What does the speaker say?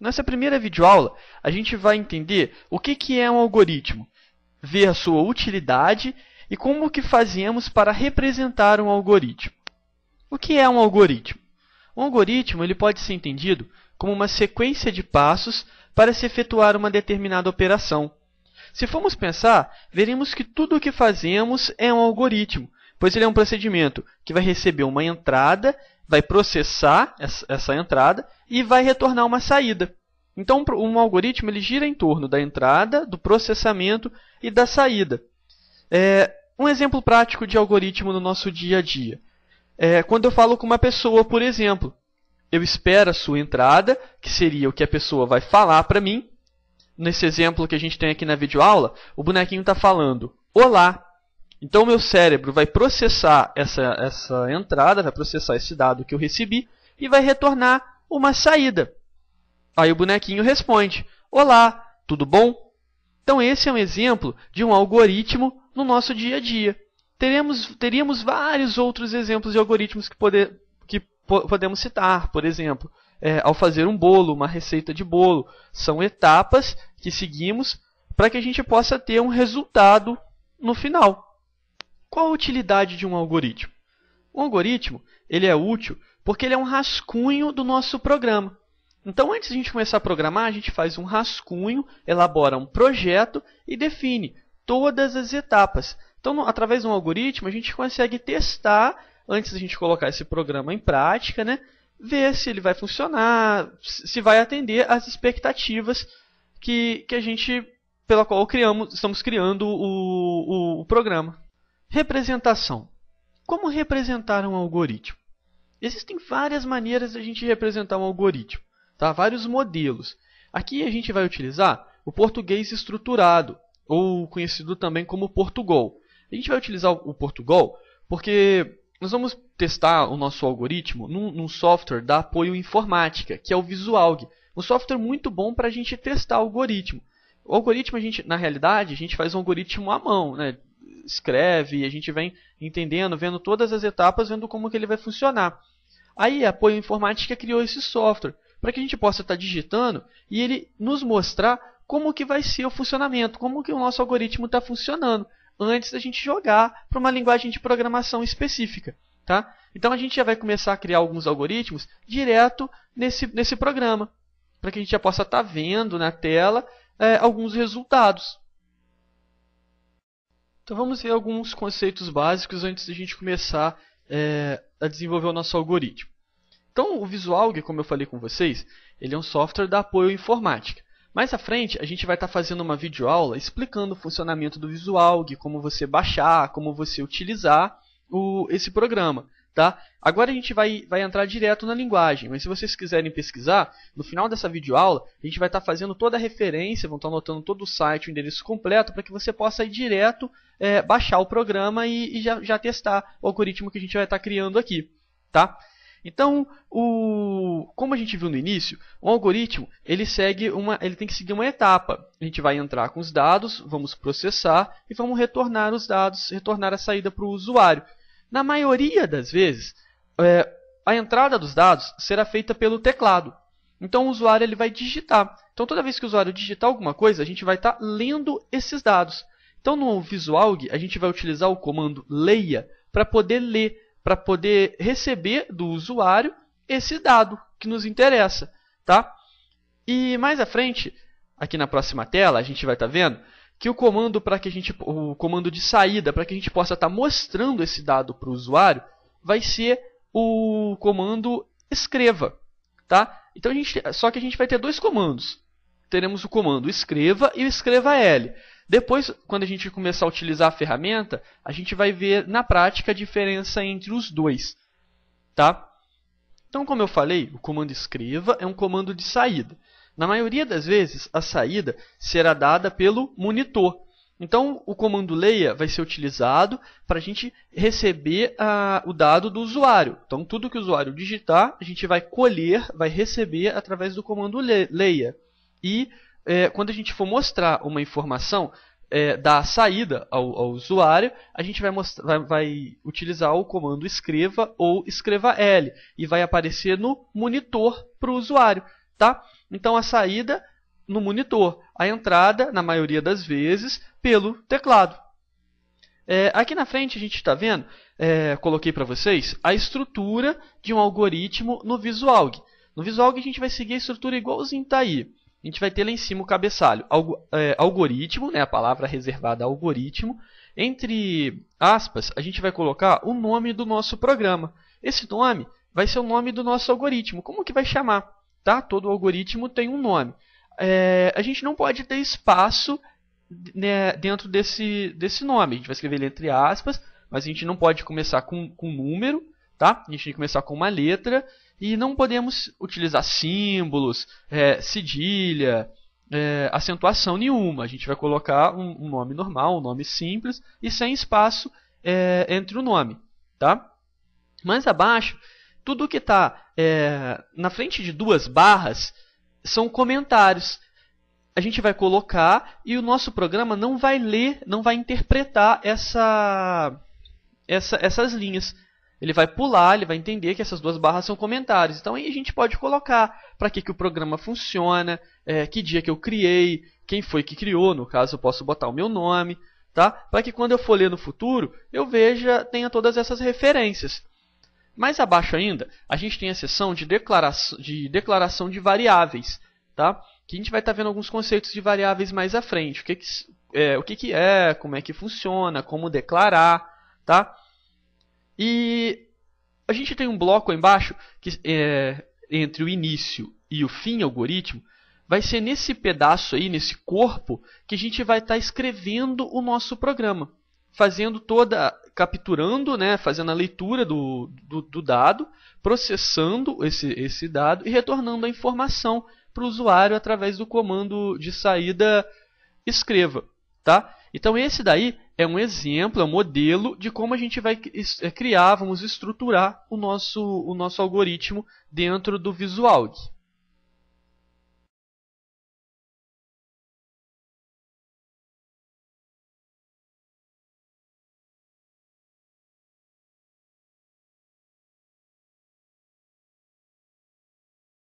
Nessa primeira videoaula, a gente vai entender o que é um algoritmo, ver a sua utilidade e como que fazemos para representar um algoritmo. O que é um algoritmo? Um algoritmo ele pode ser entendido como uma sequência de passos para se efetuar uma determinada operação. Se formos pensar, veremos que tudo o que fazemos é um algoritmo, pois ele é um procedimento que vai receber uma entrada, vai processar essa entrada e vai retornar uma saída. Então, um algoritmo ele gira em torno da entrada, do processamento e da saída. Um exemplo prático de algoritmo no nosso dia a dia. Quando eu falo com uma pessoa, por exemplo, eu espero a sua entrada, que seria o que a pessoa vai falar para mim. Nesse exemplo que a gente tem aqui na videoaula, o bonequinho está falando olá. Então, o meu cérebro vai processar essa entrada, vai processar esse dado que eu recebi e vai retornar uma saída. Aí o bonequinho responde, olá, tudo bom? Então, esse é um exemplo de um algoritmo no nosso dia a dia. Teríamos vários outros exemplos de algoritmos que podemos citar. Por exemplo, ao fazer um bolo, uma receita de bolo. São etapas que seguimos para que a gente possa ter um resultado no final. Qual a utilidade de um algoritmo? Um algoritmo ele é útil porque ele é um rascunho do nosso programa. Então, antes de a gente começar a programar, a gente faz um rascunho, elabora um projeto e define todas as etapas. Então, através de um algoritmo, a gente consegue testar, antes de a gente colocar esse programa em prática, ver se ele vai funcionar, se vai atender às expectativas pela qual estamos criando o programa. Representação. Como representar um algoritmo? Existem várias maneiras de a gente representar um algoritmo, tá? Vários modelos. Aqui a gente vai utilizar o português estruturado, ou conhecido também como Portugal. A gente vai utilizar o Portugal porque nós vamos testar o nosso algoritmo num software da Apoio Informática, que é o Visualg. Um software muito bom para a gente testar o algoritmo. O algoritmo, na realidade, a gente faz um algoritmo à mão, escreve e a gente vem entendendo, vendo todas as etapas, vendo como que ele vai funcionar. Aí a Apoio Informática criou esse software para que a gente possa estar digitando e ele nos mostrar como que vai ser o funcionamento, como que o nosso algoritmo está funcionando, antes da gente jogar para uma linguagem de programação específica. Tá? Então a gente já vai começar a criar alguns algoritmos direto nesse programa, para que a gente já possa estar vendo na tela alguns resultados. Então vamos ver alguns conceitos básicos antes de a gente começar a desenvolver o nosso algoritmo. Então o Visualg, como eu falei com vocês, ele é um software da Apoio Informática. Mais à frente, a gente vai estar fazendo uma videoaula explicando o funcionamento do Visualg, como você baixar, como você utilizar esse programa. Tá? Agora a gente vai entrar direto na linguagem, mas se vocês quiserem pesquisar, no final dessa videoaula, a gente vai estar fazendo toda a referência, vão estar anotando todo o site, o endereço completo, para que você possa ir direto baixar o programa e já testar o algoritmo que a gente vai estar criando aqui. Tá? Então, como a gente viu no início, um algoritmo ele tem que seguir uma etapa. A gente vai entrar com os dados, vamos processar e vamos retornar os dados, retornar a saída para o usuário. Na maioria das vezes, a entrada dos dados será feita pelo teclado. Então, o usuário ele vai digitar. Então, toda vez que o usuário digitar alguma coisa, a gente vai estar lendo esses dados. Então, no Visualg, a gente vai utilizar o comando leia para poder ler, para poder receber do usuário esse dado que nos interessa. Tá? E mais à frente, aqui na próxima tela, a gente vai estar vendo que o comando de saída, para que a gente possa estar mostrando esse dado para o usuário, vai ser o comando escreva. Tá? Então, só que a gente vai ter dois comandos. Teremos o comando escreva e o escreva L. Depois, quando a gente começar a utilizar a ferramenta, a gente vai ver na prática a diferença entre os dois. Tá? Então, como eu falei, o comando escreva é um comando de saída. Na maioria das vezes, a saída será dada pelo monitor. Então, o comando leia vai ser utilizado para a gente receber o dado do usuário. Então, tudo que o usuário digitar, a gente vai colher, vai receber através do comando leia. E quando a gente for mostrar uma informação da saída ao usuário, a gente vai utilizar o comando escreva ou escreva L. E vai aparecer no monitor para o usuário. Tá? Então a saída no monitor, a entrada, na maioria das vezes, pelo teclado. Aqui na frente a gente está vendo, coloquei para vocês, a estrutura de um algoritmo no VisualG. No VisualG a gente vai seguir a estrutura igualzinho está aí. A gente vai ter lá em cima o cabeçalho, algoritmo, né, a palavra reservada a algoritmo. Entre aspas, a gente vai colocar o nome do nosso programa. Esse nome vai ser o nome do nosso algoritmo. Como que vai chamar? Tá? Todo algoritmo tem um nome. A gente não pode ter espaço, né, dentro desse nome. A gente vai escrever ele entre aspas, mas a gente não pode começar com número, tá? A gente tem que começar com uma letra e não podemos utilizar símbolos, cedilha, acentuação nenhuma. A gente vai colocar um nome normal, um nome simples e sem espaço entre o nome, tá? Mais abaixo, tudo que está na frente de duas barras são comentários. A gente vai colocar e o nosso programa não vai ler, não vai interpretar essas linhas. Ele vai pular, ele vai entender que essas duas barras são comentários. Então aí a gente pode colocar para que o programa funciona, que dia que eu criei, quem foi que criou, no caso eu posso botar o meu nome, tá? Para que quando eu for ler no futuro, eu tenha todas essas referências. Mais abaixo ainda, a gente tem a seção de declaração de variáveis, tá? Que a gente vai estar vendo alguns conceitos de variáveis mais à frente. O que é, como é que funciona, como declarar, tá? E a gente tem um bloco aí embaixo que entre o início e o fim algoritmo. Vai ser nesse pedaço aí, nesse corpo, que a gente vai estar escrevendo o nosso programa. Capturando, né, fazendo a leitura do dado, processando esse dado e retornando a informação para o usuário através do comando de saída escreva. Tá? Então esse daí é um exemplo, é um modelo de como a gente vai criar, vamos estruturar o nosso algoritmo dentro do VisualG.